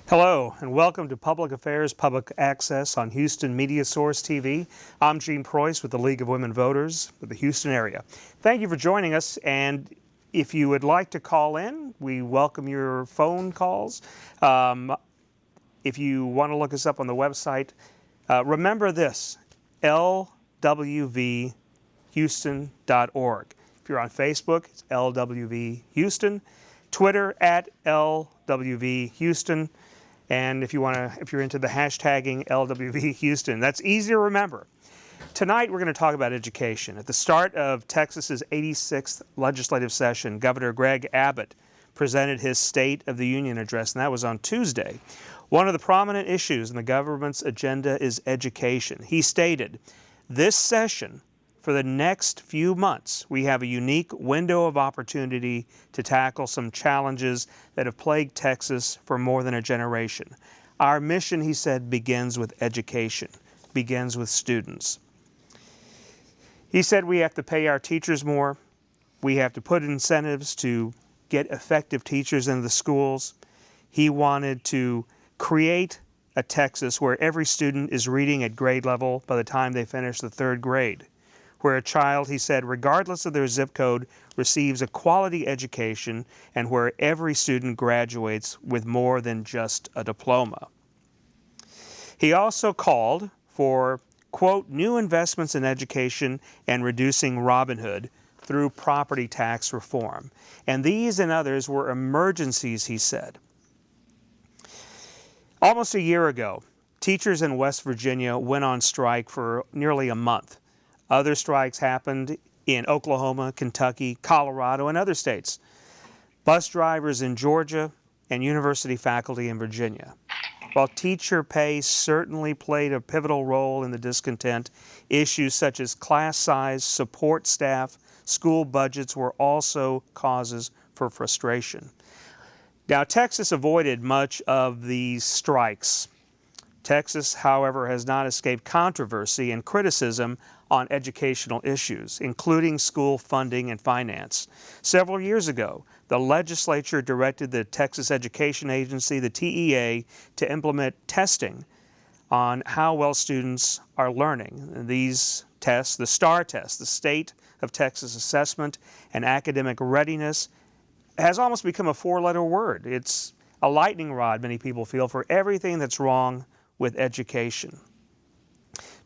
Hello, and welcome to Public Affairs Public Access on Houston Media Source TV. I'm Gene Preuss with the League of Women Voters for the Houston area. Thank you for joining us, and if you would like to call in, we welcome your phone calls. If you want to look us up on the website, remember this, lwvhouston.org. If you're on Facebook, it's LWV Houston, Twitter at LWV Houston. And if you're into the hashtagging LWV Houston, that's easy to remember. Tonight we're going to talk about education. At the start of Texas's 86th legislative session, Governor Greg Abbott presented his State of the Union address, and that was on Tuesday. One of the prominent issues in the government's agenda is education. He stated, "This session, for the next few months, we have a unique window of opportunity to tackle some challenges that have plagued Texas for more than a generation. Our mission," he said, "begins with education, begins with students." He said we have to pay our teachers more. We have to put incentives to get effective teachers into the schools. He wanted to create a Texas where every student is reading at grade level by the time they finish the third grade, where a child, he said, regardless of their zip code, receives a quality education, and where every student graduates with more than just a diploma. He also called for, quote, "new investments in education and reducing Robin Hood through property tax reform." And these and others were emergencies, he said. Almost a year ago, teachers in West Virginia went on strike for nearly a month. Other strikes happened in Oklahoma, Kentucky, Colorado, and other states. Bus drivers in Georgia and university faculty in Virginia. While teacher pay certainly played a pivotal role in the discontent, issues such as class size, support staff, school budgets were also causes for frustration. Now, Texas avoided much of these strikes. Texas, however, has not escaped controversy and criticism on educational issues, including school funding and finance. Several years ago, the legislature directed the Texas Education Agency, the TEA, to implement testing on how well students are learning. And these tests, the STAR test, the State of Texas Assessment and Academic Readiness, has almost become a four-letter word. It's a lightning rod, many people feel, for everything that's wrong with education.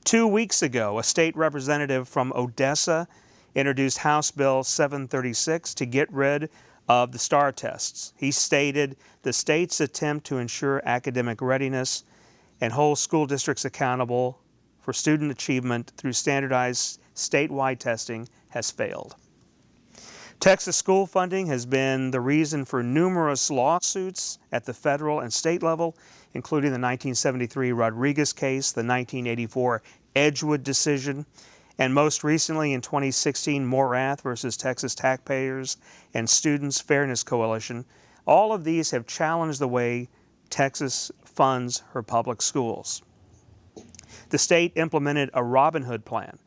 2 weeks ago, a state representative from Odessa introduced House Bill 736 to get rid of the STAR tests. He stated the state's attempt to ensure academic readiness and hold school districts accountable for student achievement through standardized statewide testing has failed. Texas school funding has been the reason for numerous lawsuits at the federal and state level, including the 1973 Rodriguez case, the 1984 Edgewood decision, and most recently in 2016, Morath versus Texas Taxpayers and Students Fairness Coalition. All of these have challenged the way Texas funds her public schools. The state implemented a Robin Hood plan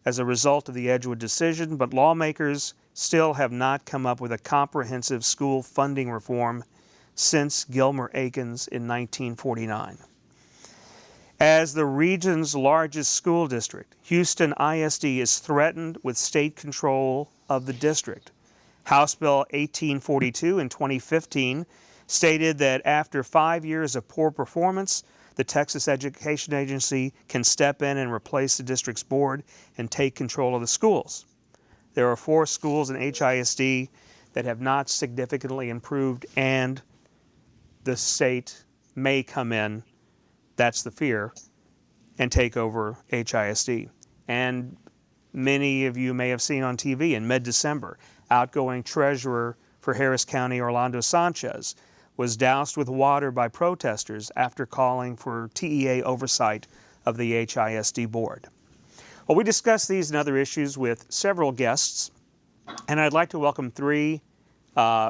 as a result of the Edgewood decision, but lawmakers still have not come up with a comprehensive school funding reform since Gilmer-Aikens in 1949. As the region's largest school district, Houston ISD is threatened with state control of the district. House Bill 1842 in 2015 stated that after 5 years of poor performance, the Texas Education Agency can step in and replace the district's board and take control of the schools. There are 4 schools in HISD that have not significantly improved, and the state may come in, that's the fear, and take over HISD. And many of you may have seen on TV in mid-December, outgoing treasurer for Harris County, Orlando Sanchez, was doused with water by protesters after calling for TEA oversight of the HISD board. Well, we discussed these and other issues with several guests, and I'd like to welcome 3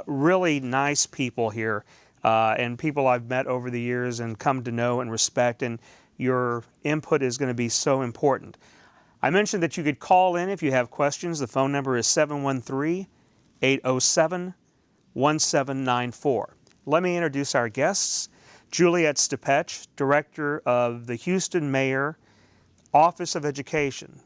really nice people here, and people I've met over the years and come to know and respect, and your input is going to be so important. I mentioned that you could call in if you have questions. The phone number is 713-807-1794. Let me introduce our guests. Juliet Stepech, Director of the Houston Mayor Office of Education.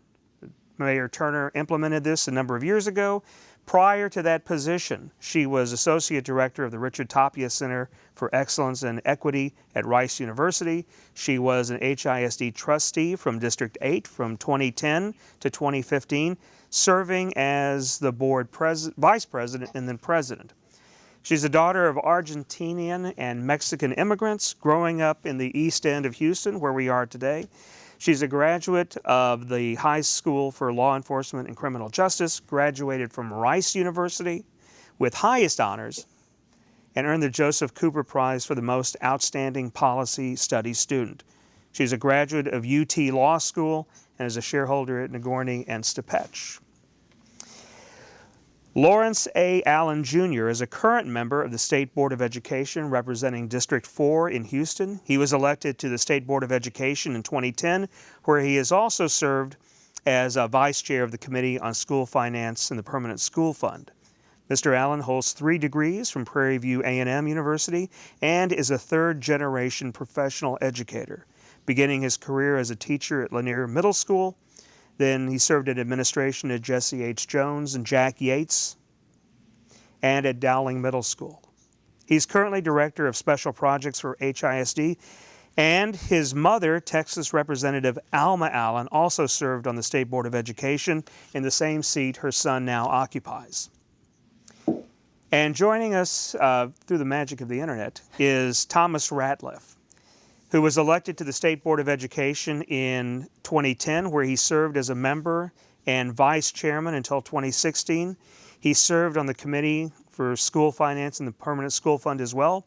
Mayor Turner implemented this a number of years ago. Prior to that position, she was Associate Director of the Richard Tapia Center for Excellence and Equity at Rice University. She was an HISD trustee from District 8 from 2010 to 2015, serving as the board vice president and then president. She's a daughter of Argentinian and Mexican immigrants growing up in the East End of Houston, where we are today. She's a graduate of the High School for Law Enforcement and Criminal Justice, graduated from Rice University with highest honors, and earned the Joseph Cooper Prize for the most outstanding policy studies student. She's a graduate of UT Law School and is a shareholder at Nagorny and Stepech. Lawrence A. Allen Jr. is a current member of the State Board of Education representing District 4 in Houston. He was elected to the State Board of Education in 2010, where he has also served as a vice chair of the Committee on School Finance and the Permanent School Fund. Mr. Allen holds 3 degrees from Prairie View A&M University and is a third-generation professional educator, beginning his career as a teacher at Lanier Middle School. Then he served in administration at Jesse H. Jones and Jack Yates and at Dowling Middle School. He's currently Director of Special Projects for HISD, and his mother, Texas Representative Alma Allen, also served on the State Board of Education in the same seat her son now occupies. And joining us through the magic of the internet is Thomas Ratliff, who was elected to the State Board of Education in 2010, where he served as a member and vice chairman until 2016. He served on the Committee for School Finance and the Permanent School Fund as well.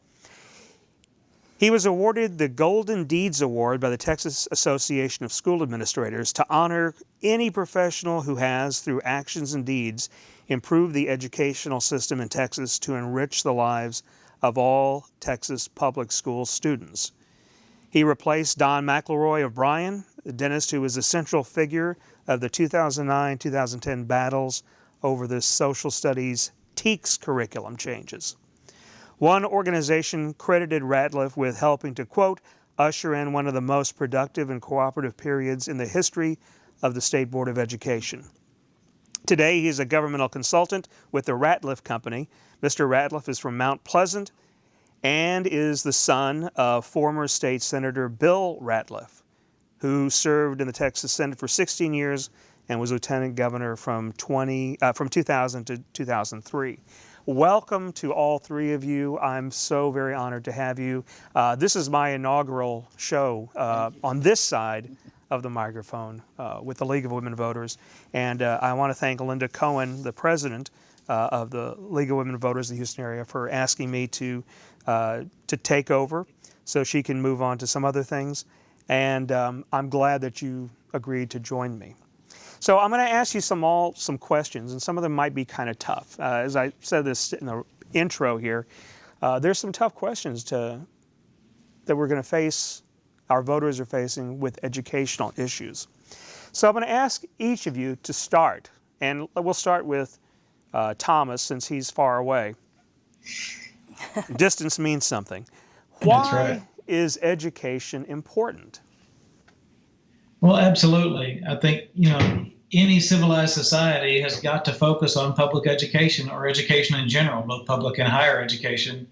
He was awarded the Golden Deeds Award by the Texas Association of School Administrators to honor any professional who has, through actions and deeds, improved the educational system in Texas to enrich the lives of all Texas public school students. He replaced Don McElroy of Bryan, the dentist who was the central figure of the 2009-2010 battles over the social studies TEKS curriculum changes. One organization credited Ratliff with helping to, quote, usher in one of the most productive and cooperative periods in the history of the State Board of Education. Today, he's a governmental consultant with the Ratliff Company. Mr. Ratliff is from Mount Pleasant and is the son of former State Senator Bill Ratliff, who served in the Texas Senate for 16 years and was Lieutenant Governor from 2000 to 2003. Welcome to all 3 of you. I'm so very honored to have you. This is my inaugural show on this side of the microphone with the League of Women Voters. And I want to thank Linda Cohen, the president of the League of Women Voters in the Houston area, for asking me to take over so she can move on to some other things. And I'm glad that you agreed to join me. So I'm going to ask you some questions, and some of them might be kind of tough. As I said this in the intro here, there's some tough questions that we're going to face, our voters are facing with educational issues. So I'm going to ask each of you to start, and we'll start with Thomas, since he's far away. Distance means something. Why is education important? Well, absolutely. I think, any civilized society has got to focus on public education, or education in general, both public and higher education.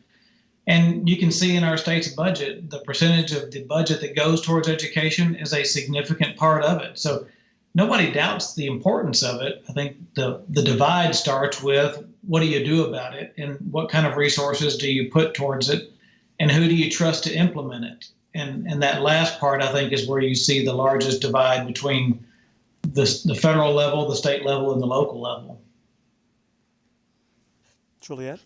And you can see in our state's budget, the percentage of the budget that goes towards education is a significant part of it. So nobody doubts the importance of it. I think the divide starts with, what do you do about it, and what kind of resources do you put towards it, and who do you trust to implement it? And that last part, I think, is where you see the largest divide between the federal level, the state level, and the local level. Juliet?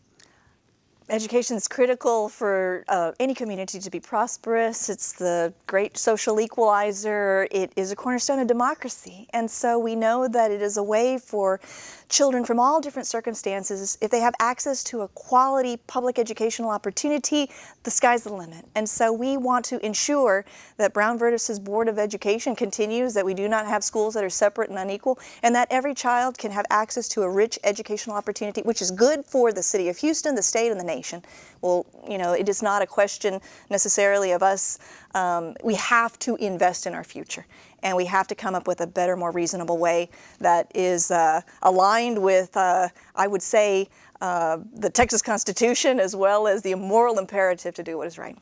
Education is critical for any community to be prosperous. It's the great social equalizer. It is a cornerstone of democracy. And so we know that it is a way for children from all different circumstances, if they have access to a quality public educational opportunity, the sky's the limit. And so we want to ensure that Brown Vertus's Board of Education continues, that we do not have schools that are separate and unequal, and that every child can have access to a rich educational opportunity, which is good for the city of Houston, the state, and the nation. nation. Well, it is not a question necessarily of us. We have to invest in our future, and we have to come up with a better, more reasonable way that is aligned with, I would say, the Texas Constitution, as well as the moral imperative to do what is right.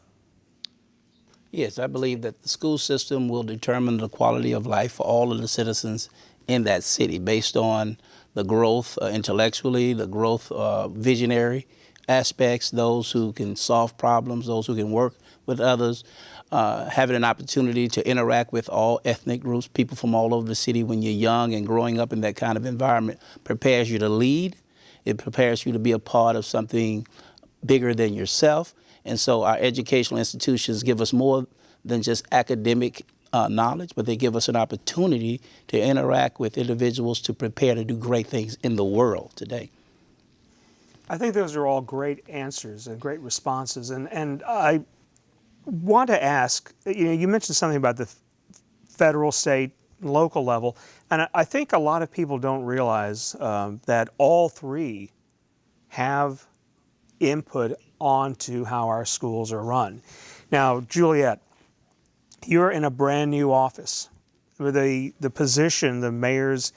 Yes, I believe that the school system will determine the quality of life for all of the citizens in that city based on the growth intellectually, the growth visionary aspects, those who can solve problems, those who can work with others, having an opportunity to interact with all ethnic groups, people from all over the city when you're young, and growing up in that kind of environment prepares you to lead. It prepares you to be a part of something bigger than yourself. And so our educational institutions give us more than just academic knowledge, but they give us an opportunity to interact with individuals to prepare to do great things in the world today. I think those are all great answers and great responses. And I want to ask, you mentioned something about the federal, state, local level, and I think a lot of people don't realize that all three have input onto how our schools are run. Now, Juliet, you're in a brand new office. The position, the mayor's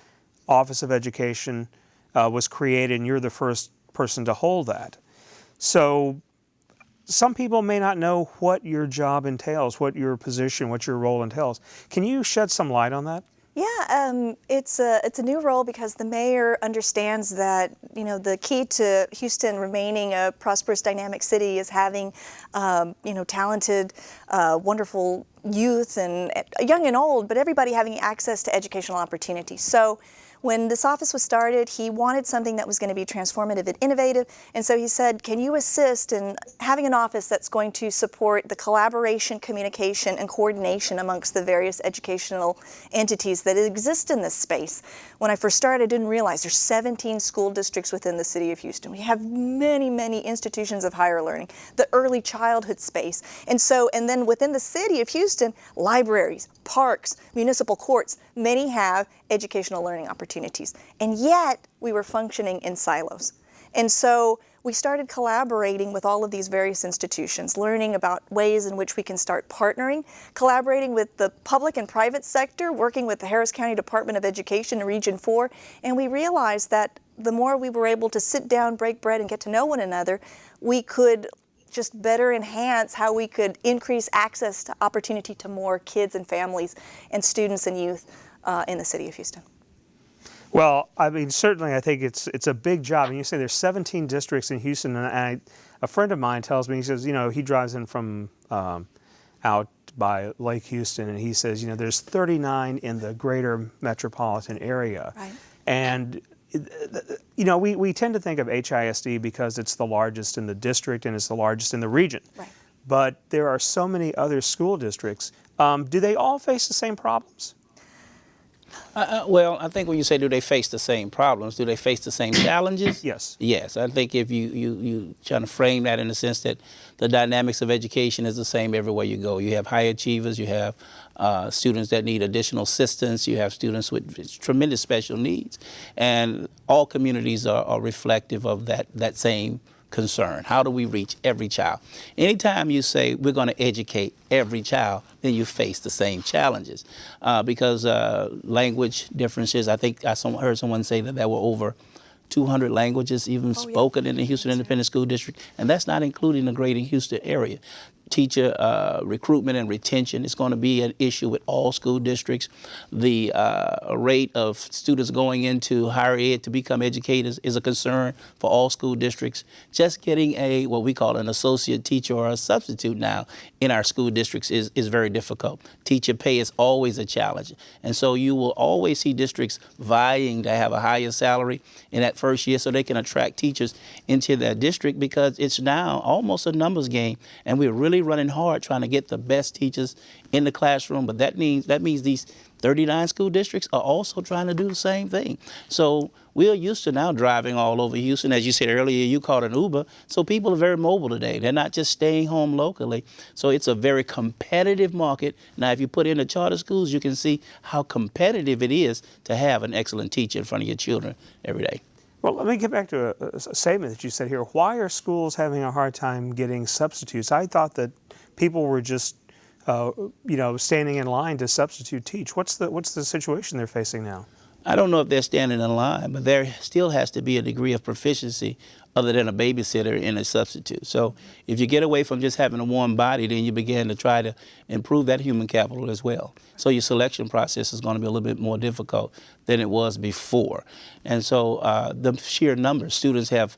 Office of Education, was created, and you're the first person to hold that. So some people may not know what your job entails, what your position, what your role entails. Can you shed some light on that? Yeah, it's a new role because the mayor understands that the key to Houston remaining a prosperous, dynamic city is having talented, wonderful youth, and young and old, but everybody having access to educational opportunities. So when this office was started, he wanted something that was going to be transformative and innovative, and so he said, can you assist in having an office that's going to support the collaboration, communication, and coordination amongst the various educational entities that exist in this space? When I first started, I didn't realize there's 17 school districts within the city of Houston. We have many, many institutions of higher learning, the early childhood space, and then within the city of Houston, libraries, parks, municipal courts, many have educational learning opportunities. And yet, we were functioning in silos. And so we started collaborating with all of these various institutions, learning about ways in which we can start partnering, collaborating with the public and private sector, working with the Harris County Department of Education in Region 4. And we realized that the more we were able to sit down, break bread, and get to know one another, we could just better enhance how we could increase access to opportunity to more kids and families and students and youth in the city of Houston. Well, I mean, certainly I think it's a big job. And you say there's 17 districts in Houston, and a friend of mine tells me, he says, he drives in from out by Lake Houston, and he says, there's 39 in the greater metropolitan area. Right. And we tend to think of HISD because it's the largest in the district and it's the largest in the region. Right. But there are so many other school districts. Do they all face the same problems? Well, I think when you say do they face the same problems, do they face the same challenges? Yes. Yes, I think if you trying to frame that in the sense that the dynamics of education is the same everywhere you go. You have high achievers, you have students that need additional assistance, you have students with tremendous special needs, and all communities are reflective of that same concern. How do we reach every child? Anytime you say we're going to educate every child, then you face the same challenges because language differences. I think I heard someone say that there were over 200 languages even spoken in the Houston Independent School District, and that's not including the greater Houston area. Teacher recruitment and retention is going to be an issue with all school districts. The rate of students going into higher ed to become educators is a concern for all school districts. Just getting what we call an associate teacher or a substitute now in our school districts is very difficult. Teacher pay is always a challenge. And so you will always see districts vying to have a higher salary in that first year so they can attract teachers into their district because it's now almost a numbers game, and we're really running hard trying to get the best teachers in the classroom, but that means these 39 school districts are also trying to do the same thing. So we're used to now driving all over Houston. As you said earlier, you called an Uber. So people are very mobile today. They're not just staying home locally. So it's a very competitive market. Now, if you put in the charter schools, you can see how competitive it is to have an excellent teacher in front of your children every day. Well, let me get back to a statement that you said here. Why are schools having a hard time getting substitutes? I thought that people were just, standing in line to substitute teach. What's the situation they're facing now? I don't know if they're standing in line, but there still has to be a degree of proficiency other than a babysitter in a substitute. So if you get away from just having a warm body, then you begin to try to improve that human capital as well. So your selection process is going to be a little bit more difficult than it was before. And so the sheer numbers, students have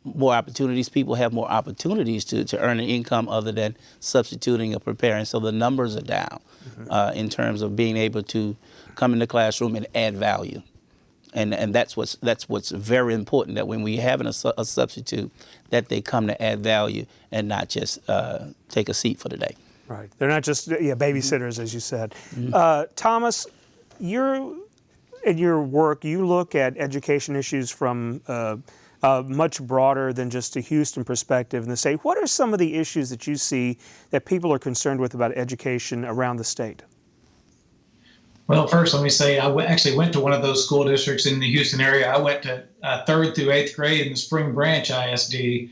more opportunities, people have more opportunities to earn an income other than substituting or preparing. So the numbers are down in terms of being able to come in the classroom and add value. And that's what's very important, that when we have a substitute, that they come to add value and not just take a seat for the day. Right. They're not just babysitters, as you said. Thomas, in your work, you look at education issues from much broader than just a Houston perspective in the state. What are some of the issues that you see that people are concerned with about education around the state? Well, first, let me say I actually went to one of those school districts in the Houston area. I went to 3rd through 8th grade in the Spring Branch ISD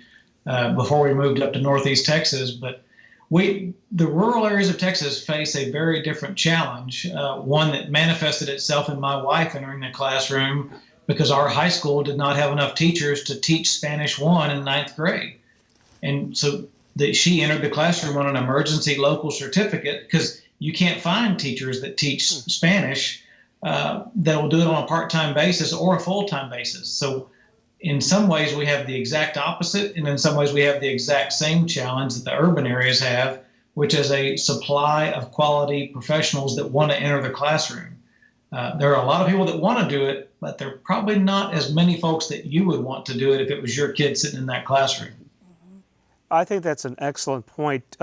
before we moved up to Northeast Texas. But the rural areas of Texas face a very different challenge, one that manifested itself in my wife entering the classroom because our high school did not have enough teachers to teach Spanish 1 in 9th grade. And so she entered the classroom on an emergency local certificate because you can't find teachers that teach Spanish that will do it on a part-time basis or a full-time basis. So in some ways we have the exact opposite, and in some ways we have the exact same challenge that the urban areas have, which is a supply of quality professionals that want to enter the classroom. There are a lot of people that want to do it, but there are probably not as many folks that you would want to do it if it was your kid sitting in that classroom. I think that's an excellent point.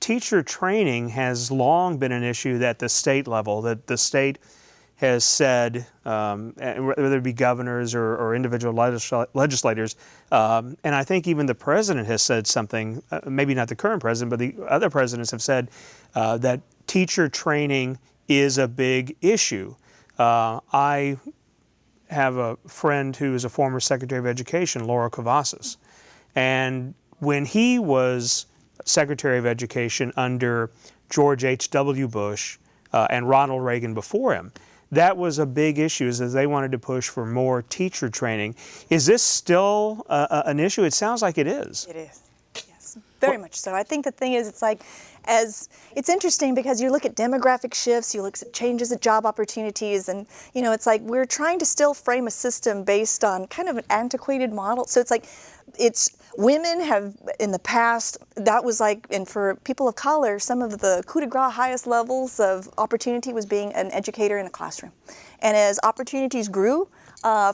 Teacher training has long been an issue at the state level, that the state has said, whether it be governors or individual legislators, and I think even the president has said something, maybe not the current president, but the other presidents have said that teacher training is a big issue. I have a friend who is a former Secretary of Education, Laura Cavazos, and when he was Secretary of Education under George H.W. Bush and Ronald Reagan before him, that was a big issue, is that they wanted to push for more teacher training. Is this still an issue? It sounds like it is. It is, yes, very much so. I think the thing is, it's interesting because you look at demographic shifts, you look at changes at job opportunities, and it's like we're trying to still frame a system based on kind of an antiquated model. So it's like women have in the past, that was like, and for people of color, some of the coup de grace highest levels of opportunity was being an educator in a classroom. And as opportunities grew,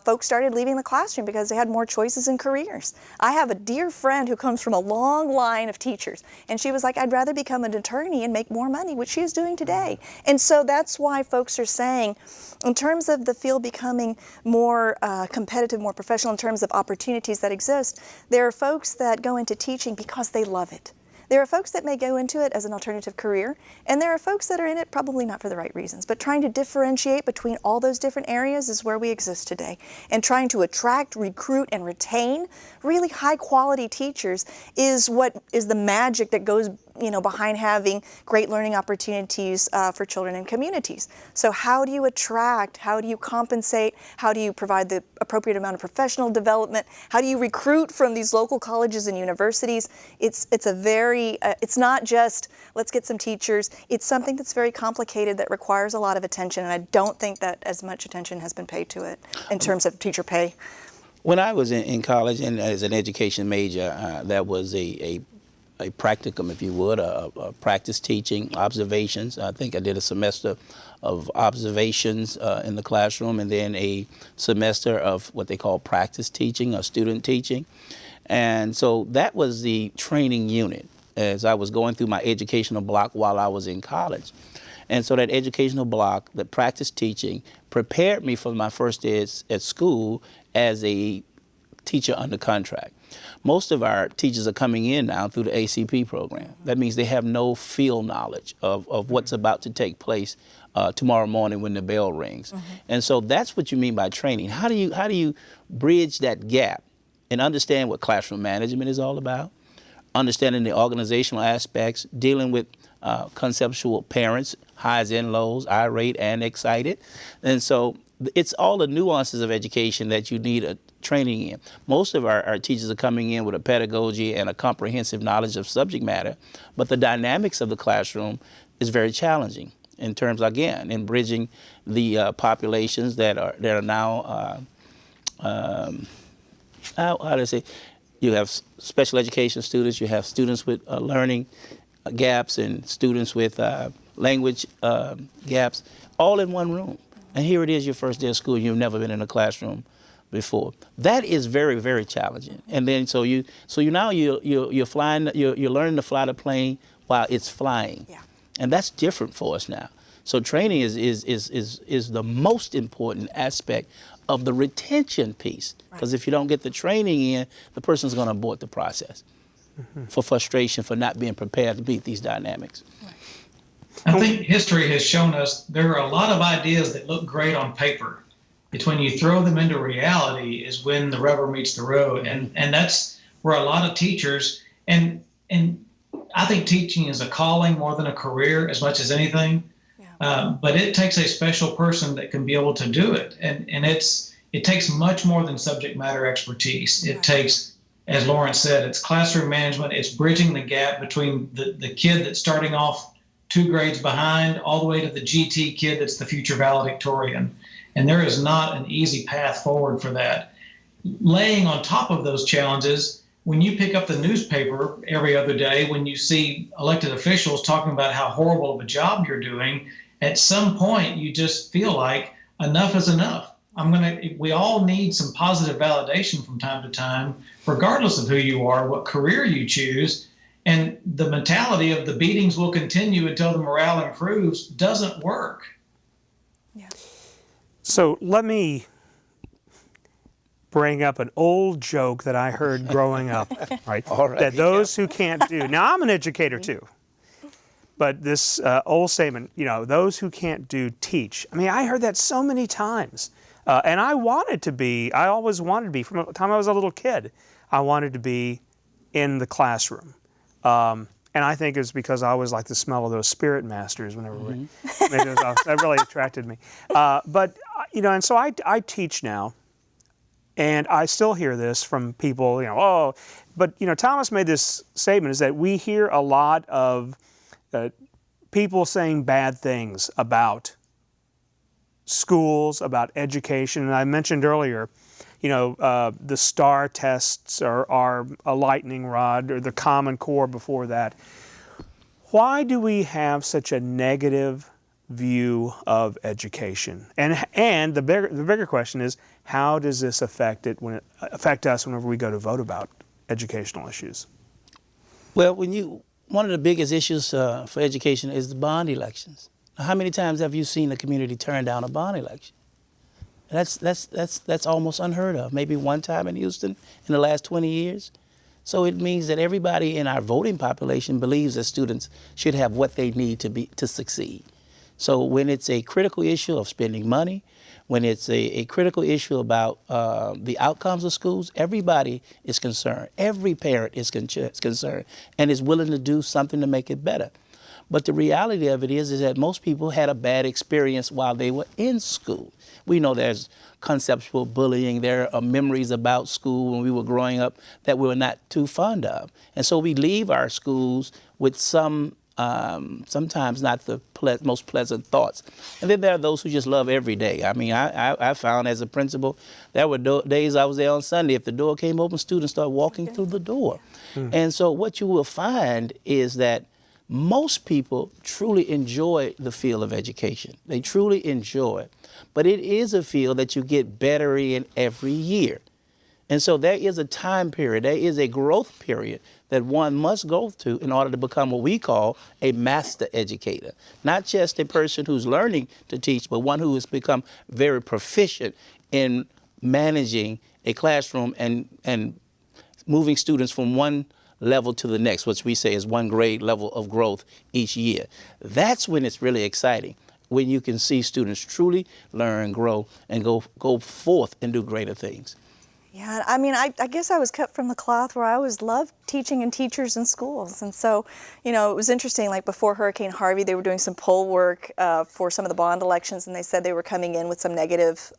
folks started leaving the classroom because they had more choices in careers. I have a dear friend who comes from a long line of teachers, and she was like, I'd rather become an attorney and make more money, which she is doing today. And so that's why folks are saying, in terms of the field becoming more competitive, more professional in terms of opportunities that exist, there are folks that go into teaching because they love it. There are folks that may go into it as an alternative career, and there are folks that are in it probably not for the right reasons. But trying to differentiate between all those different areas is where we exist today. And trying to attract, recruit, and retain really high quality teachers is what is the magic that goes behind having great learning opportunities for children and communities. So how do you attract, how do you compensate, how do you provide the appropriate amount of professional development, how do you recruit from these local colleges and universities? It's a very, it's not just let's get some teachers, it's something that's very complicated that requires a lot of attention, and I don't think that as much attention has been paid to it in terms of teacher pay. When I was in college and as an education major, that was a practicum, if you would, a practice teaching, observations. I think I did a semester of observations in the classroom, and then a semester of what they call practice teaching or student teaching. And so that was the training unit as I was going through my educational block while I was in college. And so that educational block, the practice teaching, prepared me for my first day at school as a teacher under contract. Most of our teachers are coming in now through the ACP program. That means they have no field knowledge of what's about to take place tomorrow morning when the bell rings. And so that's what you mean by training. How do you bridge that gap and understand what classroom management is all about, understanding the organizational aspects, dealing with conceptual parents, highs and lows, irate and excited. And so it's all the nuances of education that you need a training in. Most of our teachers are coming in with a pedagogy and a comprehensive knowledge of subject matter, but the dynamics of the classroom is very challenging in terms, again, in bridging the populations that are now, how do I say, you have special education students, you have students with learning gaps and students with language gaps, all in one room. And here it is, your first day of school, you've never been in a classroom before. That is very, very challenging. And then so you're flying, you're learning to fly the plane while it's flying. Yeah. And that's different for us now. So training is the most important aspect of the retention piece. Because if you don't get the training in, the person's going to abort the process for frustration, for not being prepared to meet these dynamics. I think history has shown us there are a lot of ideas that look great on paper. It's when you throw them into reality is when the rubber meets the road. And that's where a lot of teachers, and I think teaching is a calling more than a career as much as anything. Yeah. But it takes a special person that can be able to do it. And it takes much more than subject matter expertise. It takes, as Lawrence said, it's classroom management. It's bridging the gap between the kid that's starting off 2 grades behind all the way to the GT kid that's the future valedictorian. And there is not an easy path forward for that. Laying on top of those challenges, when you pick up the newspaper every other day, when you see elected officials talking about how horrible of a job you're doing, at some point you just feel like enough is enough. We all need some positive validation from time to time, regardless of who you are, what career you choose. And the mentality of the beatings will continue until the morale improves doesn't work. Yeah. So let me bring up an old joke that I heard growing up, right? All right. That those who can't do. Now, I'm an educator too. But this old statement, those who can't do, teach. I mean, I heard that so many times. And I always wanted to be, from the time I was a little kid, I wanted to be in the classroom. And I think it's because I always liked the smell of those Spirit Masters whenever that really attracted me. And so I teach now, and I still hear this from people, but Thomas made this statement, is that we hear a lot of people saying bad things about schools, about education. And I mentioned earlier, the STAR tests are a lightning rod, or the Common Core before that. Why do we have such a negative view of education? And the bigger question is, how does this affect us whenever we go to vote about educational issues? Well, one of the biggest issues for education is the bond elections. Now, how many times have you seen the community turn down a bond election? That's almost unheard of. Maybe one time in Houston in the last 20 years. So it means that everybody in our voting population believes that students should have what they need to succeed. So when it's a critical issue of spending money, when it's a critical issue about the outcomes of schools, everybody is concerned. Every parent is concerned and is willing to do something to make it better. But the reality of it is that most people had a bad experience while they were in school. We know there's conceptual bullying. There are memories about school when we were growing up that we were not too fond of. And so we leave our schools with sometimes not the most pleasant thoughts. And then there are those who just love every day. I mean, I found as a principal, there were days I was there on Sunday. If the door came open, students started walking through the door. And so what you will find is that most people truly enjoy the field of education. They truly enjoy it. But it is a field that you get better in every year. And so there is a time period, there is a growth period that one must go through in order to become what we call a master educator. Not just a person who's learning to teach, but one who has become very proficient in managing a classroom and moving students from one level to the next, which we say is one grade level of growth each year. That's when it's really exciting, when you can see students truly learn, grow, and go forth and do greater things. Yeah, I mean, I guess I was cut from the cloth where I always loved teaching and teachers in schools. And so, you know, it was interesting, like before Hurricane Harvey, they were doing some poll work for some of the bond elections, and they said they were coming in with some negative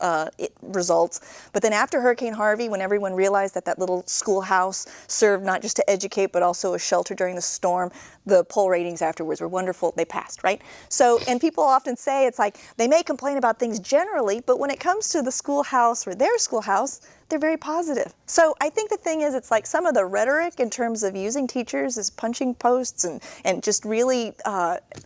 results. But then after Hurricane Harvey, when everyone realized that that little schoolhouse served not just to educate, but also a shelter during the storm, the poll ratings afterwards were wonderful. They passed, right? So, and people often say it's like they may complain about things generally, but when it comes to the schoolhouse or their schoolhouse, they're very positive. So I think the thing is, it's like some of the rhetoric in terms of using teachers as punching posts and just really,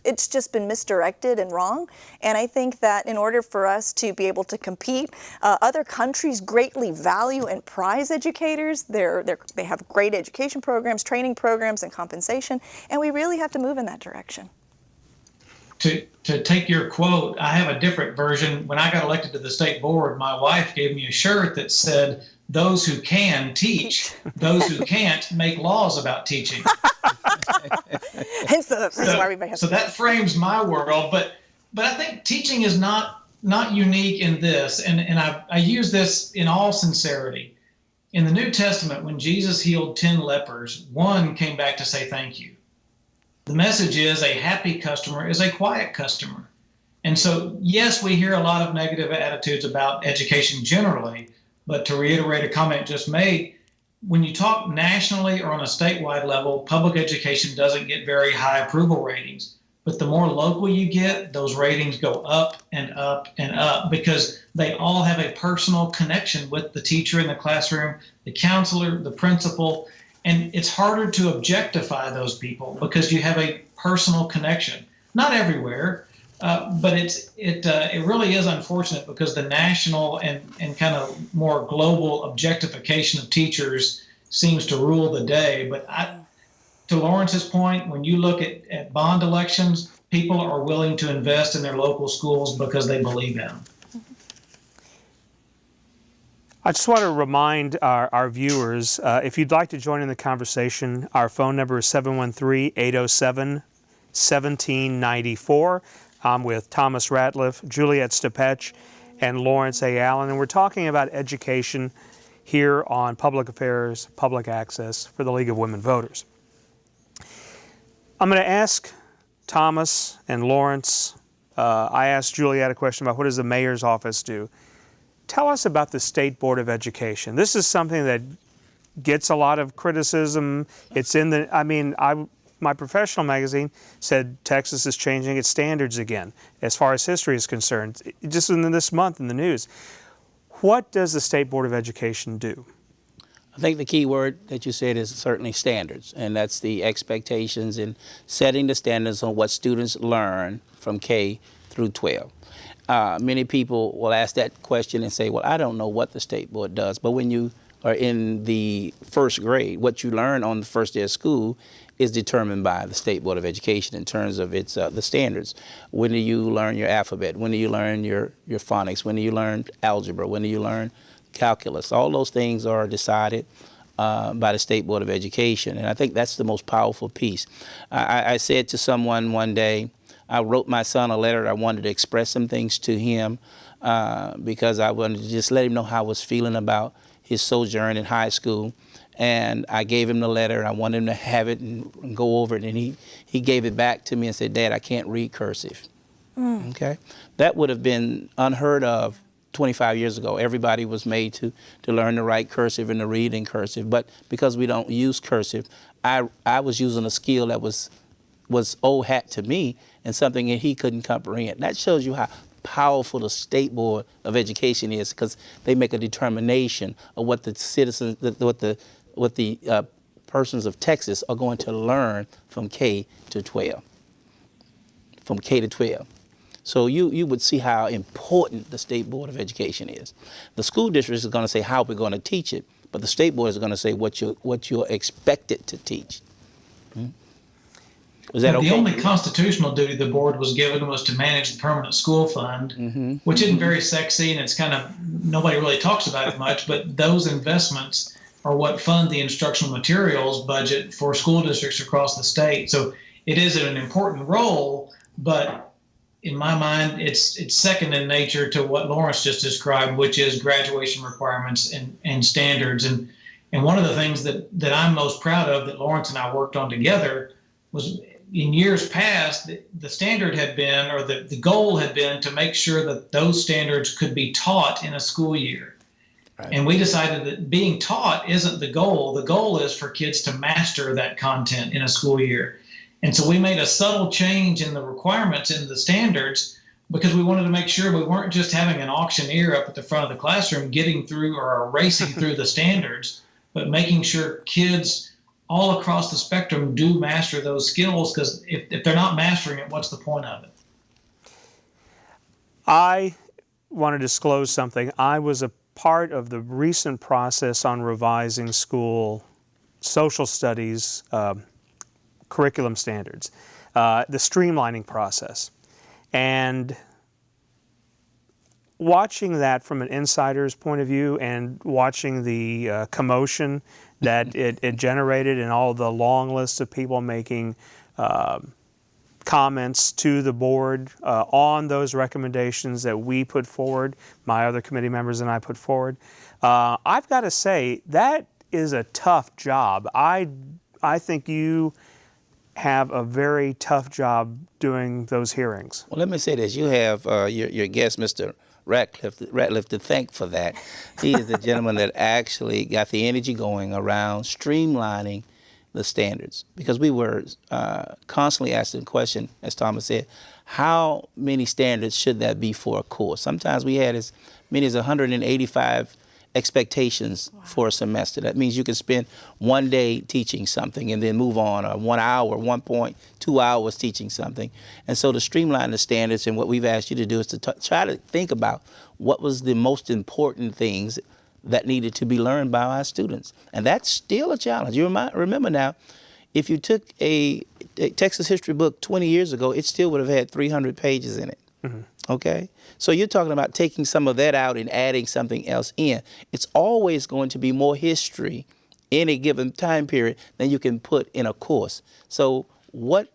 it's just been misdirected and wrong. And I think that in order for us to be able to compete, other countries greatly value and prize educators. They have great education programs, training programs, and compensation, and we really have to move in that direction. To take your quote, I have a different version. When I got elected to the state board, my wife gave me a shirt that said, "Those who can teach, those who can't make laws about teaching." Hence the reason why everybody has so that frames my world. But I think teaching is not unique in this, and I use this in all sincerity. In the New Testament, when Jesus healed 10 lepers, one came back to say thank you. The message is a happy customer is a quiet customer. And so, yes, we hear a lot of negative attitudes about education generally, but to reiterate a comment just made, when you talk nationally or on a statewide level, public education doesn't get very high approval ratings. But the more local you get, those ratings go up and up and up because they all have a personal connection with the teacher in the classroom, the counselor, the principal. And it's harder to objectify those people because you have a personal connection. Not everywhere, but it really is unfortunate because the national and kind of more global objectification of teachers seems to rule the day. But to Lawrence's point, when you look at bond elections, people are willing to invest in their local schools because they believe in them. I just want to remind our viewers, if you'd like to join in the conversation, our phone number is 713-807-1794. I'm with Thomas Ratliff, Juliet Stepech, and Lawrence A. Allen, and we're talking about education here on Public Affairs, Public Access for the League of Women Voters. I'm going to ask Thomas and Lawrence, I asked Juliet a question about what does the mayor's office do. Tell us about the State Board of Education. This is something that gets a lot of criticism. It's in the, my professional magazine said Texas is changing its standards again as far as history is concerned, just in this month in the news. What does the State Board of Education do? I think the key word that you said is certainly standards, and that's the expectations in setting the standards on what students learn from K through 12. Many people will ask that question and say, well, I don't know what the State Board does. But when you are in the first grade, what you learn on the first day of school is determined by the State Board of Education in terms of its the standards. When do you learn your alphabet? When do you learn your phonics? When do you learn algebra? When do you learn calculus? All those things are decided by the State Board of Education. And I think that's the most powerful piece. I said to someone one day, I wrote my son a letter. I wanted to express some things to him because I wanted to just let him know how I was feeling about his sojourn in high school. And I gave him the letter. I wanted him to have it and go over it. And he gave it back to me and said, Dad, I can't read cursive. Okay? That would have been unheard of 25 years ago. Everybody was made to learn to write cursive and to read in cursive. But because we don't use cursive, I was using a skill that was old hat to me and something that he couldn't comprehend. That shows you how powerful the State Board of Education is because they make a determination of what the citizens, what the persons of Texas are going to learn from K to 12. From K to 12. So you would see how important the State Board of Education is. The school district is going to say how we're going to teach it, but the State Board is going to say what you're expected to teach. Was that okay? The only constitutional duty the board was given was to manage the permanent school fund, which isn't very sexy, and it's kind of, nobody really talks about it much, but those investments are what fund the instructional materials budget for school districts across the state. So it is an important role, but in my mind, it's second in nature to what Lawrence just described, which is graduation requirements and standards. And one of the things that I'm most proud of that Lawrence and I worked on together was in years past, the standard had been, or the goal had been, to make sure that those standards could be taught in a school year. Right. And we decided that being taught isn't the goal. The goal is for kids to master that content in a school year. And so we made a subtle change in the requirements in the standards because we wanted to make sure we weren't just having an auctioneer up at the front of the classroom getting through or racing through the standards, but making sure kids all across the spectrum do master those skills, because if they're not mastering it, what's the point of it? I want to disclose something. I was a part of the recent process on revising school social studies curriculum standards, the streamlining process. And watching that from an insider's point of view and watching the commotion that it generated and all the long lists of people making comments to the board on those recommendations that we put forward, my other committee members and I put forward, I've got to say that is a tough job. I think you have a very tough job doing those hearings. Well, let me say this. You have your guest, Mr. Ratliff, to thank for that. He is the gentleman that actually got the energy going around streamlining the standards, because we were constantly asking the question, as Thomas said, how many standards should that be for a course? Sometimes we had as many as 185 expectations for a semester. That means you can spend one day teaching something and then move on, or 1 hour, 1.2 hours teaching something. And so to streamline the standards, and what we've asked you to do is to try to think about what was the most important things that needed to be learned by our students. And that's still a challenge. You remember now, if you took a Texas history book 20 years ago, it still would have had 300 pages in it. Mm-hmm. Okay? So you're talking about taking some of that out and adding something else in. It's always going to be more history in a given time period than you can put in a course. So what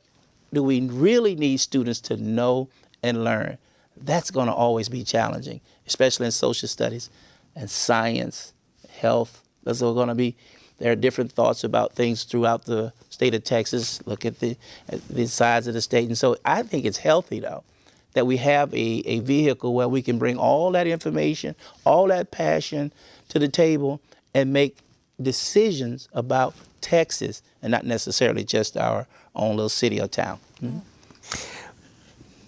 do we really need students to know and learn? That's going to always be challenging, especially in social studies and science, health. Those are going to be, there are different thoughts about things throughout the state of Texas. Look at the size of the state. And so I think it's healthy, though, that we have a vehicle where we can bring all that information, all that passion to the table and make decisions about Texas and not necessarily just our own little city or town. Mm-hmm.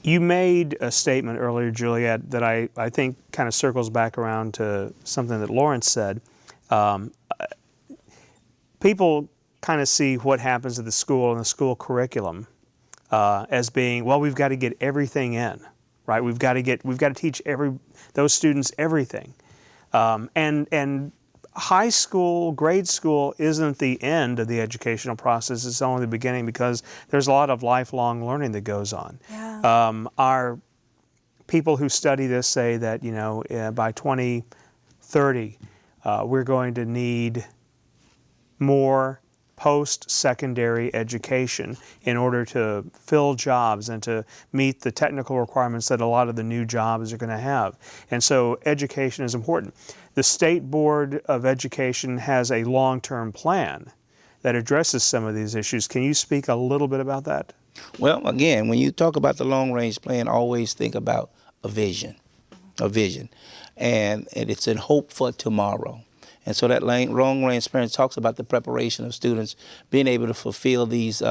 You made a statement earlier, Juliet, that I think kind of circles back around to something that Lawrence said. People kind of see what happens at the school and the school curriculum as being, well, we've got to get everything in, right? We've got to teach those students everything, and high school, grade school isn't the end of the educational process. It's only the beginning, because there's a lot of lifelong learning that goes on. Yeah. Our people who study this say that by 2030 we're going to need more post-secondary education in order to fill jobs and to meet the technical requirements that a lot of the new jobs are going to have. And so education is important. The State Board of Education has a long-term plan that addresses some of these issues. Can you speak a little bit about that? Well, again, when you talk about the long-range plan, always think about a vision. And it's in hope for tomorrow. And so that long-range plan talks about the preparation of students being able to fulfill these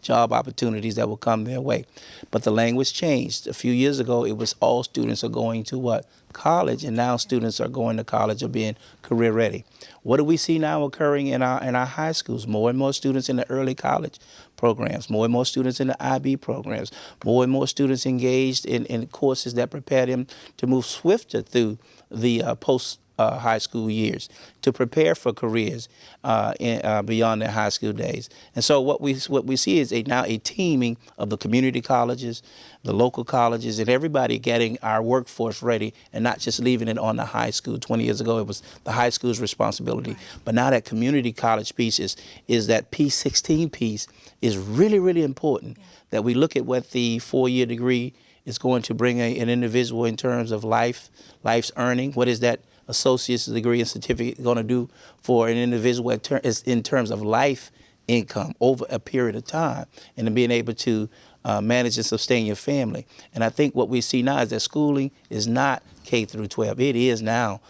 job opportunities that will come their way. But the language changed. A few years ago, it was all students are going to what? College, and now students are going to college or being career ready. What do we see now occurring in our high schools? More and more students in the early college programs, more and more students in the IB programs, more and more students engaged in courses that prepare them to move swifter through the high school years to prepare for careers beyond their high school days. And so what we see is now a teaming of the community colleges, the local colleges, and everybody getting our workforce ready and not just leaving it on the high school. 20 years ago, it was the high school's responsibility. Right. But now that community college piece is that P16 piece is really, really important, that we look at what the 4-year degree is going to bring an individual in terms of life's earning. What is that associate's degree and certificate going to do for an individual in terms of life income over a period of time, and then being able to manage and sustain your family. And I think what we see now is that schooling is not K through 12. It is now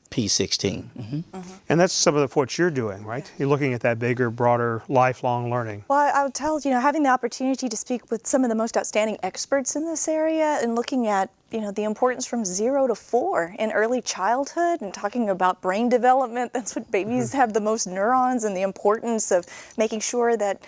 P16. Mm-hmm. And that's some of what you're doing, right? You're looking at that bigger, broader, lifelong learning. Well, I would tell you, having the opportunity to speak with some of the most outstanding experts in this area and looking at, the importance from 0 to 4 in early childhood and talking about brain development. That's what babies have the most neurons, and the importance of making sure that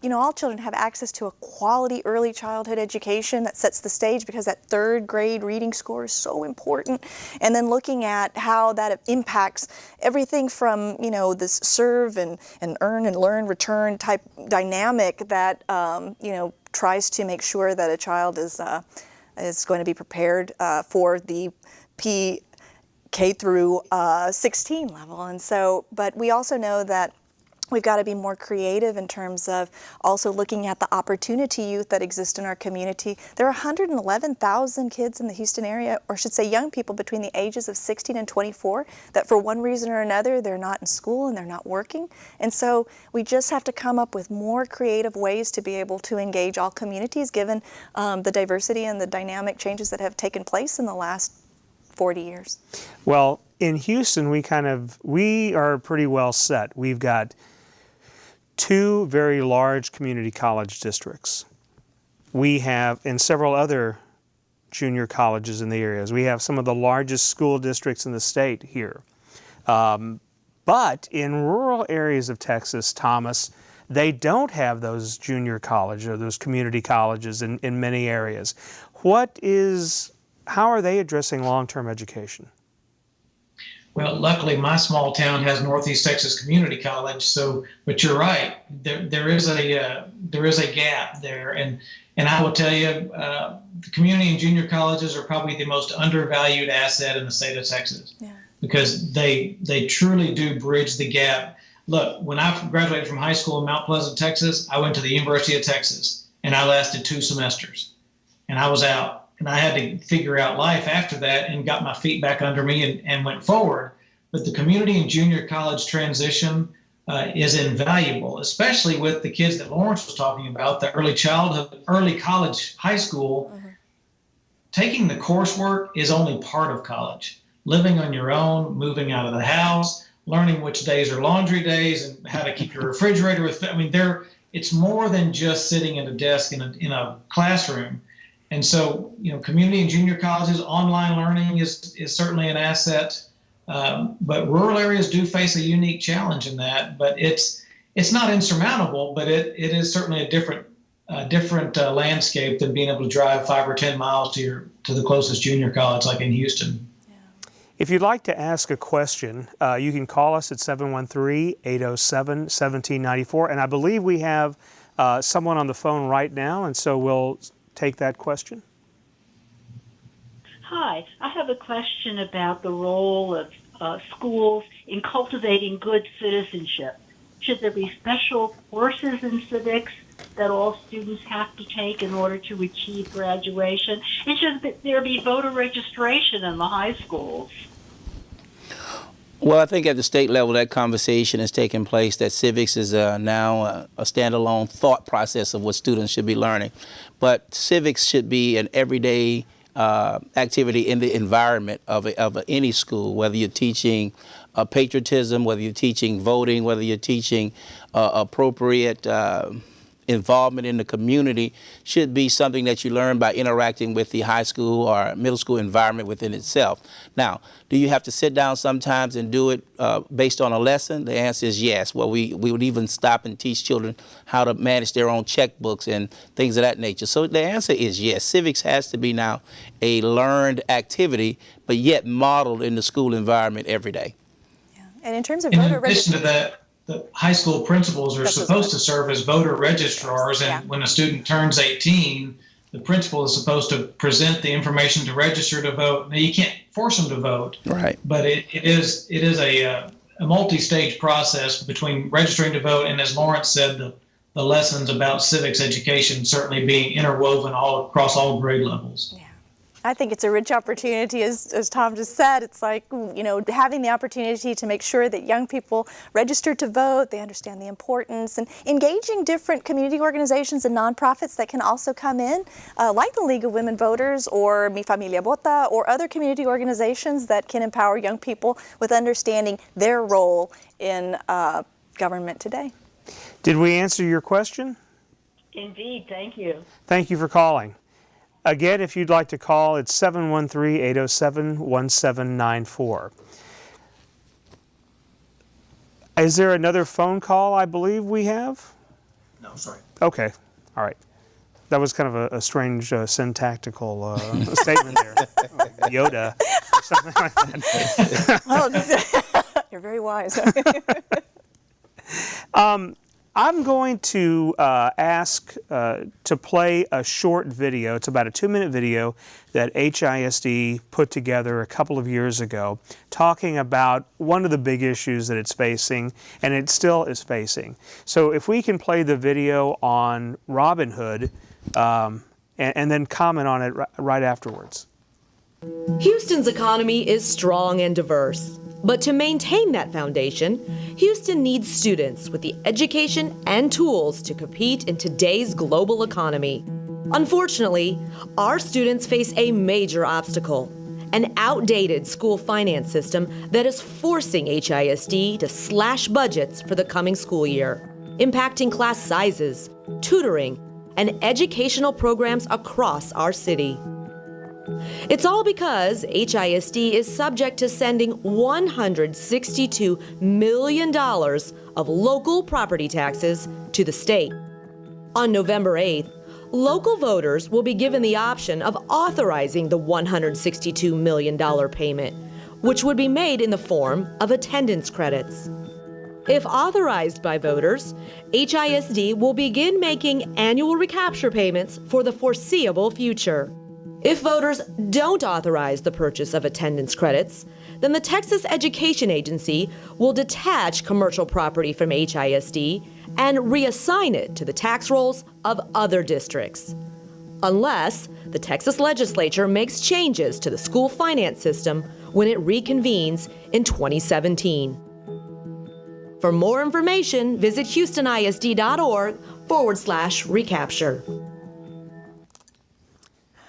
all children have access to a quality early childhood education that sets the stage, because that 3rd grade reading score is so important. And then looking at how that impacts everything from, this serve and earn and learn, return type dynamic that, tries to make sure that a child is going to be prepared for the K through 16 level. And so, but we also know that we've got to be more creative in terms of also looking at the opportunity youth that exist in our community. There are 111,000 kids in the Houston area, or I should say young people between the ages of 16 and 24, that for one reason or another, they're not in school and they're not working. And so we just have to come up with more creative ways to be able to engage all communities, given the diversity and the dynamic changes that have taken place in the last 40 years. Well, in Houston, we are pretty well set. We've got 2 very large community college districts. We have, and several other junior colleges in the areas. We have some of the largest school districts in the state here. But in rural areas of Texas, Thomas, they don't have those junior college or those community colleges in many areas. How are they addressing long-term education? Well, luckily, my small town has Northeast Texas Community College. But you're right. There is a gap there, and I will tell you, the community and junior colleges are probably the most undervalued asset in the state of Texas, because they truly do bridge the gap. Look, when I graduated from high school in Mount Pleasant, Texas, I went to the University of Texas, and I lasted 2 semesters, and I was out. And I had to figure out life after that and got my feet back under me and went forward. But the community and junior college transition is invaluable, especially with the kids that Lawrence was talking about, the early childhood, early college, high school. Mm-hmm. Taking the coursework is only part of college. Living on your own, moving out of the house, learning which days are laundry days and how to keep your refrigerator with. It's more than just sitting at a desk in a classroom. And so, community and junior colleges, online learning is certainly an asset. But rural areas do face a unique challenge in that. But it's not insurmountable, but it is certainly a different landscape than being able to drive 5 or 10 miles to the closest junior college, like in Houston. If you'd like to ask a question, you can call us at 713-807-1794. And I believe we have someone on the phone right now, and so we'll take that question. Hi, I have a question about the role of schools in cultivating good citizenship. Should there be special courses in civics that all students have to take in order to achieve graduation? And should there be voter registration in the high schools? Well, I think at the state level, that conversation has taken place, that civics is now a standalone thought process of what students should be learning. But civics should be an everyday activity in the environment of any school, whether you're teaching patriotism, whether you're teaching voting, whether you're teaching appropriate involvement in the community should be something that you learn by interacting with the high school or middle school environment within itself. Now, do you have to sit down sometimes and do it based on a lesson? The answer is yes. Well, we would even stop and teach children how to manage their own checkbooks and things of that nature. So the answer is yes. Civics has to be now a learned activity, but yet modeled in the school environment every day. And in terms of In voter addition to registration, that, the high school principals are That's what's supposed right. to serve as voter registrars, and Yeah. when a student turns 18, the principal is supposed to present the information to register to vote. Now, you can't force them to vote, Right. but it is a multi-stage process between registering to vote and, as Lawrence said, the lessons about civics education certainly being interwoven all across all grade levels. I think it's a rich opportunity, as Tom just said. It's like, having the opportunity to make sure that young people register to vote, they understand the importance, and engaging different community organizations and nonprofits that can also come in, like the League of Women Voters or Mi Familia Vota, or other community organizations that can empower young people with understanding their role in government today. Did we answer your question? Indeed, thank you. Thank you for calling. Again, if you'd like to call, it's 713-807-1794. Is there another phone call I believe we have? No, sorry. Okay, all right. That was kind of a strange syntactical statement there. Yoda or something like that. Oh, you're very wise. I'm going to ask to play a short video. It's about a 2-minute video that HISD put together a couple of years ago, talking about one of the big issues that it's facing, and it still is facing. So if we can play the video on Robinhood and then comment on it right afterwards. Houston's economy is strong and diverse. But to maintain that foundation, Houston needs students with the education and tools to compete in today's global economy. Unfortunately, our students face a major obstacle: an outdated school finance system that is forcing HISD to slash budgets for the coming school year, impacting class sizes, tutoring, and educational programs across our city. It's all because HISD is subject to sending $162 million of local property taxes to the state. On November 8th, local voters will be given the option of authorizing the $162 million payment, which would be made in the form of attendance credits. If authorized by voters, HISD will begin making annual recapture payments for the foreseeable future. If voters don't authorize the purchase of attendance credits, then the Texas Education Agency will detach commercial property from HISD and reassign it to the tax rolls of other districts, unless the Texas legislature makes changes to the school finance system when it reconvenes in 2017. For more information, visit HoustonISD.org/recapture.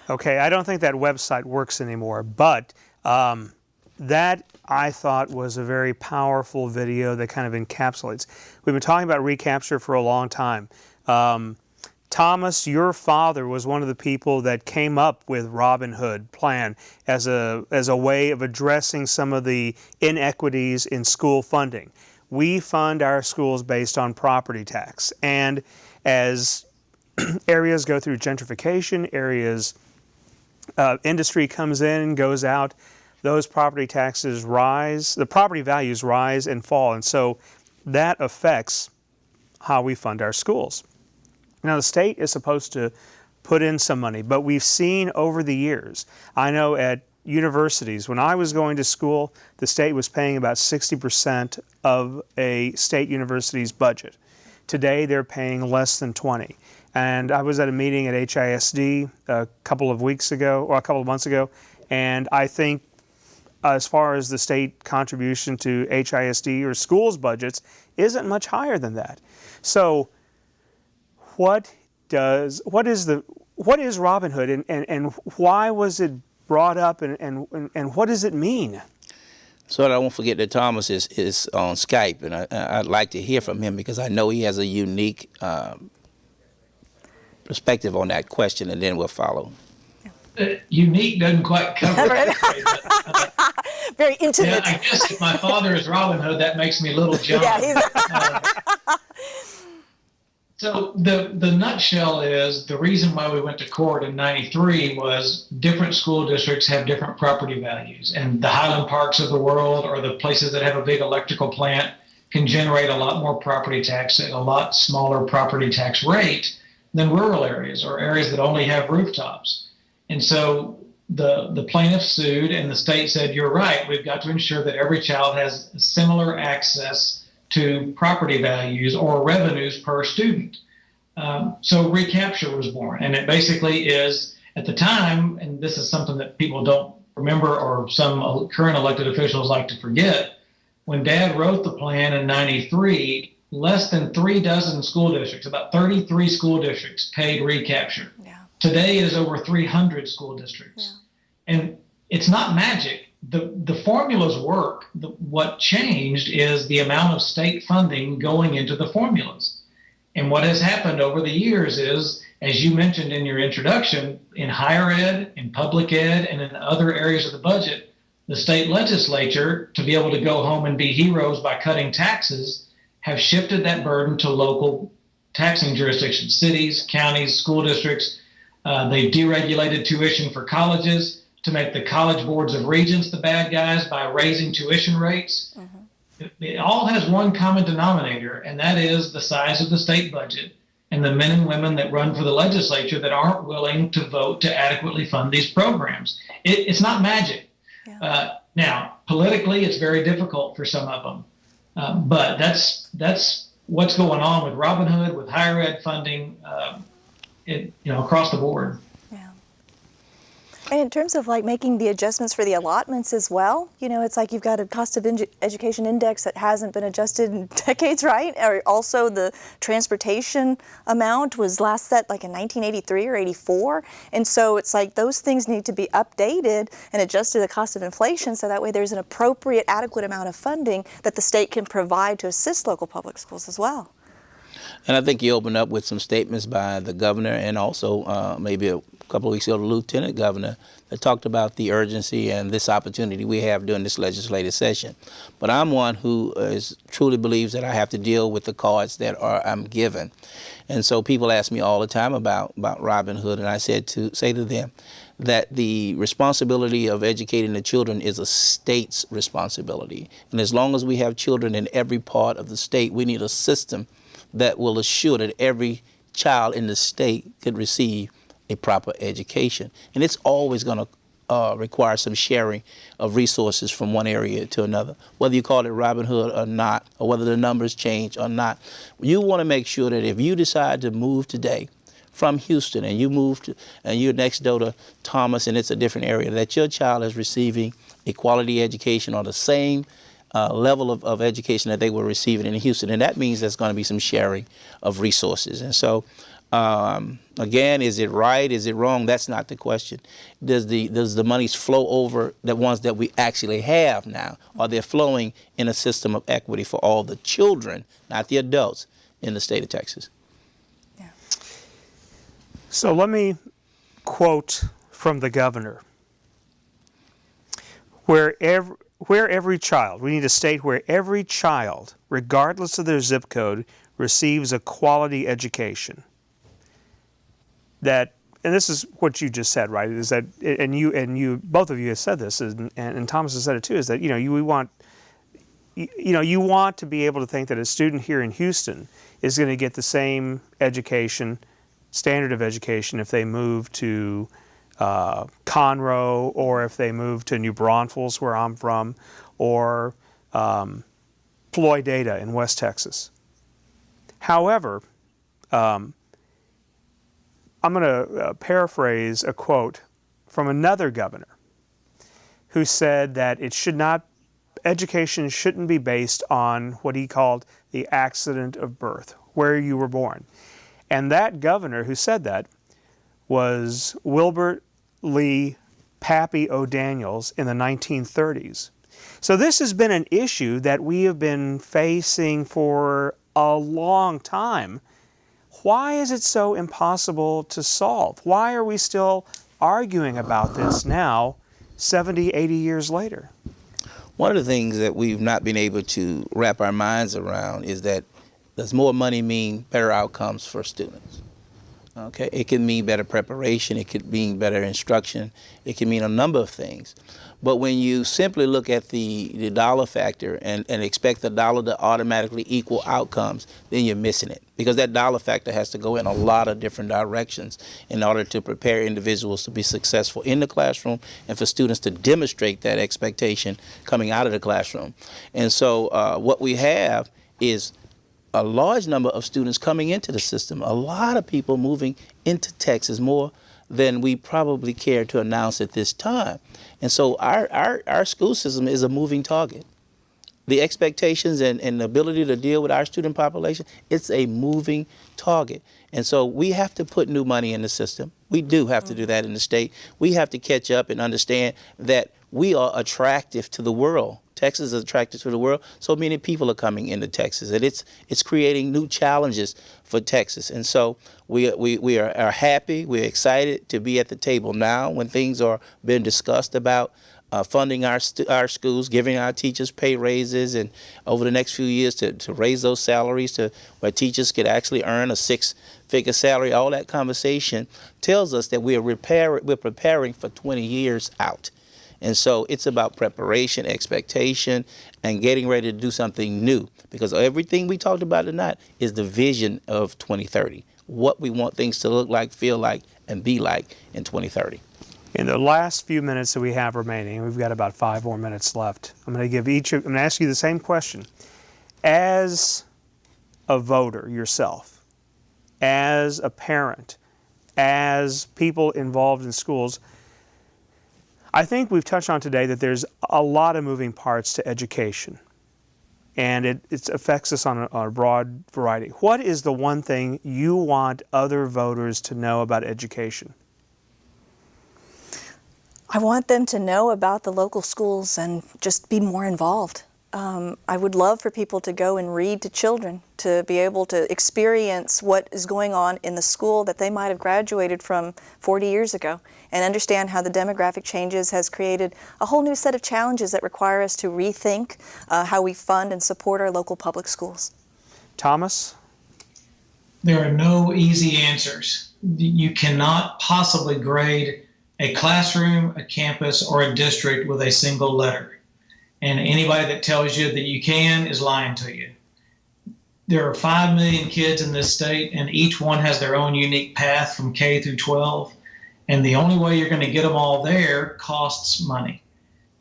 Okay, I don't think that website works anymore, but that I thought was a very powerful video that kind of encapsulates. We've been talking about recapture for a long time. Thomas, your father was one of the people that came up with Robinhood plan as a way of addressing some of the inequities in school funding. We fund our schools based on property tax, and as areas go through gentrification, industry comes in and goes out, those property taxes rise, the property values rise and fall, and so that affects how we fund our schools. Now, the state is supposed to put in some money, but we've seen over the years, I know at universities, when I was going to school, the state was paying about 60% of a state university's budget. Today, they're paying less than 20%. And I was at a meeting at HISD a couple of months ago, and I think as far as the state contribution to HISD or schools budgets isn't much higher than that. So what is Robinhood, and why was it brought up, and what does it mean? So I won't forget that Thomas is on Skype, and I'd like to hear from him because I know he has a unique perspective on that question, and then we'll follow. Unique doesn't quite cover it. Very Yeah, intimate. I guess if my father is Robin Hood, that makes me Little John. Yeah, he's So the nutshell is the reason why we went to court in '93 was different school districts have different property values, and the Highland Parks of the world, or the places that have a big electrical plant, can generate a lot more property tax at a lot smaller property tax rate than rural areas or areas that only have rooftops. And so the plaintiff sued, and the state said, you're right, we've got to ensure that every child has similar access to property values or revenues per student. So recapture was born, and it basically is, at the time, and this is something that people don't remember or some current elected officials like to forget, when Dad wrote the plan in '93, less than 36 school districts, about 33 school districts, paid recapture. Yeah. Today it is over 300 school districts. Yeah. And it's not magic. The formulas work. What changed is the amount of state funding going into the formulas. And what has happened over the years is, as you mentioned in your introduction, in higher ed, in public ed, and in other areas of the budget, the state legislature, to be able to go home and be heroes by cutting taxes, have shifted that burden to local taxing jurisdictions, cities, counties, school districts. They've deregulated tuition for colleges to make the college boards of regents the bad guys by raising tuition rates. Mm-hmm. It all has one common denominator, and that is the size of the state budget and the men and women that run for the legislature that aren't willing to vote to adequately fund these programs. It's not magic. Yeah. Now, politically, it's very difficult for some of them, but that's what's going on with Robin Hood, with higher ed funding, across the board. And in terms of like making the adjustments for the allotments as well, it's like you've got a cost of education index that hasn't been adjusted in decades, right? Or also the transportation amount was last set like in 1983 or 84. And so it's like those things need to be updated and adjusted to the cost of inflation, so that way there's an appropriate, adequate amount of funding that the state can provide to assist local public schools as well. And I think you opened up with some statements by the governor, and also maybe a couple of weeks ago, the lieutenant governor, that talked about the urgency and this opportunity we have during this legislative session. But I'm one who truly believes that I have to deal with the cards that I'm given. And so people ask me all the time about Robin Hood, and I say to them that the responsibility of educating the children is a state's responsibility. And as long as we have children in every part of the state, we need a system that will assure that every child in the state could receive a proper education. And it's always going to require some sharing of resources from one area to another, whether you call it Robin Hood or not, or whether the numbers change or not. You want to make sure that if you decide to move today from Houston and you're next door to Thomas and it's a different area, that your child is receiving a quality education on the same level of education that they were receiving in Houston. And that means there's going to be some sharing of resources. And so, again, is it right? Is it wrong? That's not the question. Does the monies flow over the ones that we actually have now? Are they flowing in a system of equity for all the children, not the adults, in the state of Texas? Yeah. So let me quote from the governor. Where every child, we need a state where every child, regardless of their zip code, receives a quality education. That, and this is what you just said, right? Is that, and you, both of you have said this, and Thomas has said it too, is that you want to be able to think that a student here in Houston is going to get the same education, standard of education, if they move to Conroe, or if they move to New Braunfels, where I'm from, or Floydada in West Texas. However, I'm going to paraphrase a quote from another governor who said that education shouldn't be based on what he called the accident of birth, where you were born. And that governor who said that was Wilbert Lee Pappy O'Daniels in the 1930s. So this has been an issue that we have been facing for a long time Why is it so impossible to solve? Why are we still arguing about this now, 70, 80 years later? One of the things that we've not been able to wrap our minds around is that does more money mean better outcomes for students? Okay, it can mean better preparation, it could mean better instruction, it can mean a number of things. But when you simply look at the dollar factor and expect the dollar to automatically equal outcomes, then you're missing it. Because that dollar factor has to go in a lot of different directions in order to prepare individuals to be successful in the classroom and for students to demonstrate that expectation coming out of the classroom. And so what we have is a large number of students coming into the system, a lot of people moving into Texas, more than we probably care to announce at this time. And so our school system is a moving target. The expectations and the ability to deal with our student population, it's a moving target. And so we have to put new money in the system. We do have to do that in the state. We have to catch up and understand that we are attractive to the world. Texas is attractive to the world. So many people are coming into Texas, and it's creating new challenges for Texas. And so we are happy, we're excited to be at the table now when things are being discussed about funding our schools, giving our teachers pay raises, and over the next few years to raise those salaries to where teachers could actually earn a six-figure salary. All that conversation tells us that we're preparing for 20 years out. And so it's about preparation, expectation, and getting ready to do something new. Because everything we talked about tonight is the vision of 2030, what we want things to look like, feel like, and be like in 2030. In the last few minutes that we have remaining, we've got about 5 more minutes left. I'm going to ask you the same question. As a voter yourself, as a parent, as people involved in schools, I think we've touched on today that there's a lot of moving parts to education, and it affects us on a broad variety. What is the one thing you want other voters to know about education? I want them to know about the local schools and just be more involved. I would love for people to go and read to children, to be able to experience what is going on in the school that they might have graduated from 40 years ago, and understand how the demographic changes has created a whole new set of challenges that require us to rethink how we fund and support our local public schools. Thomas? There are no easy answers. You cannot possibly grade a classroom, a campus, or a district with a single letter. And anybody that tells you that you can is lying to you. There are 5 million kids in this state, and each one has their own unique path from K through 12. And the only way you're going to get them all there costs money.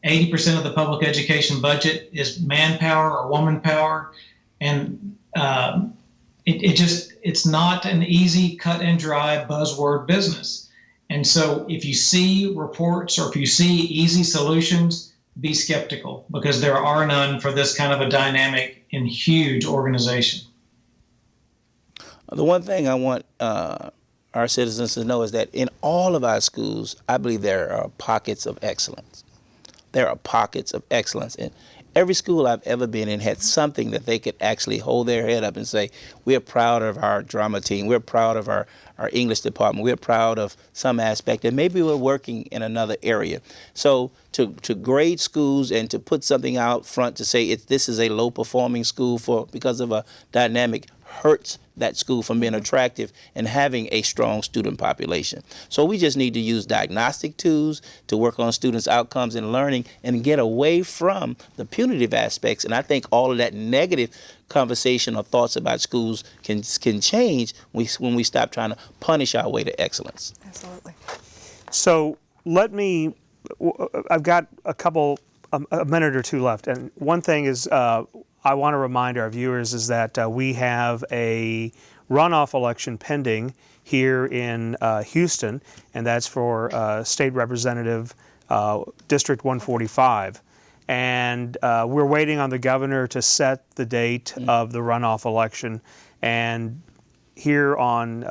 80% of the public education budget is manpower or woman power. And it's not an easy cut and dry buzzword business. And so if you see reports or if you see easy solutions, be skeptical, because there are none for this kind of a dynamic and huge organization. The one thing I want our citizens to know is that in all of our schools, I believe there are pockets of excellence. There are pockets of excellence. And every school I've ever been in had something that they could actually hold their head up and say, we're proud of our drama team, we're proud of our English department, we're proud of some aspect, and maybe we're working in another area. So to grade schools and to put something out front to say this is a low-performing school because of a dynamic hurts that school from being attractive and having a strong student population. So we just need to use diagnostic tools to work on students' outcomes and learning and get away from the punitive aspects. And I think all of that negative conversation or thoughts about schools can change when we stop trying to punish our way to excellence. Absolutely. So I've got a minute or two left. And one thing is, I want to remind our viewers is that we have a runoff election pending here in Houston, and that's for State Representative District 145. And we're waiting on the governor to set the date of the runoff election. And here on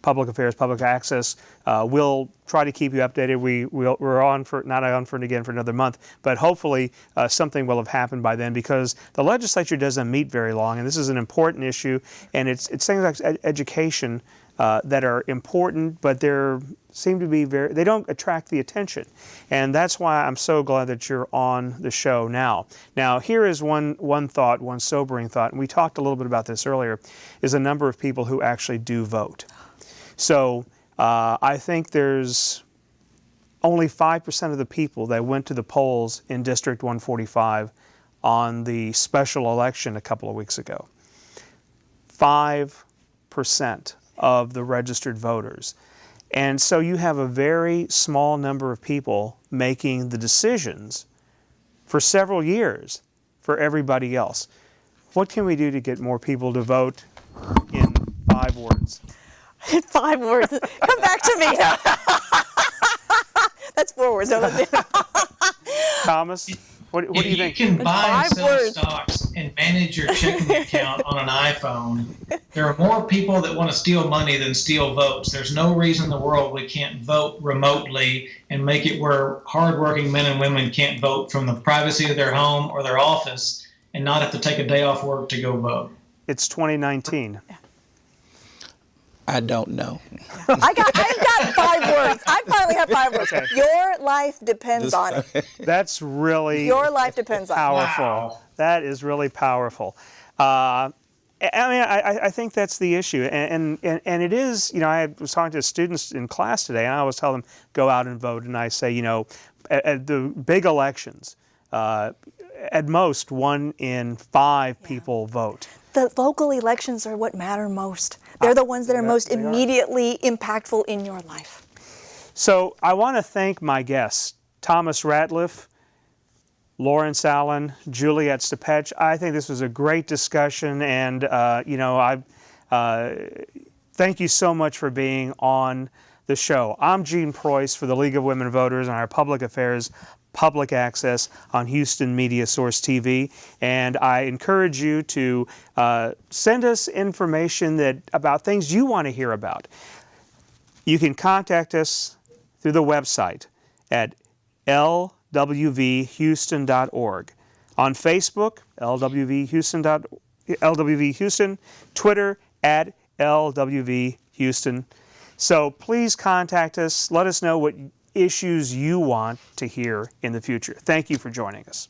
Public Affairs, Public Access. We'll try to keep you updated. We're on for, not on for again for another month, but hopefully something will have happened by then, because the legislature doesn't meet very long, and this is an important issue, and it's things like education that are important, but they seem to be they don't attract the attention. And that's why I'm so glad that you're on the show now. Now, here is one thought, one sobering thought, and we talked a little bit about this earlier, is a number of people who actually do vote. So I think there's only 5% of the people that went to the polls in District 145 on the special election a couple of weeks ago. 5% of the registered voters. And so you have a very small number of people making the decisions for several years for everybody else. What can we do to get more people to vote in 5 words? 5 words. Come back to me. That's 4 words. Don't let me. Thomas, what do you think? If you can buy and 5 sell words. stocks and manage your checking account on an iPhone, there are more people that want to steal money than steal votes. There's no reason in the world we can't vote remotely and make it where hardworking men and women can't vote from the privacy of their home or their office and not have to take a day off work to go vote. It's 2019. I don't know. I've got 5 words. I finally have 5 words. Okay. Your life depends on it. That's really Your life depends on it. powerful. Wow. That is really powerful. I mean, I think that's the issue, and it is. You know, I was talking to students in class today, and I always tell them go out and vote, and I say, you know, at the big elections, at most 1 in 5 people vote. The local elections are what matter most. They're the ones that are most immediately impactful in your life. So I want to thank my guests, Thomas Ratliff, Lawrence Allen, Juliet Stepetch. I think this was a great discussion, and you know, thank you so much for being on the show. I'm Gene Preuss for the League of Women Voters and our Public Affairs, Public Access on Houston Media Source TV, and I encourage you to send us information about things you want to hear about. You can contact us through the website at lwvhouston.org. On Facebook, LWV Houston, Twitter at LWV Houston. So please contact us. Let us know what issues you want to hear in the future. Thank you for joining us.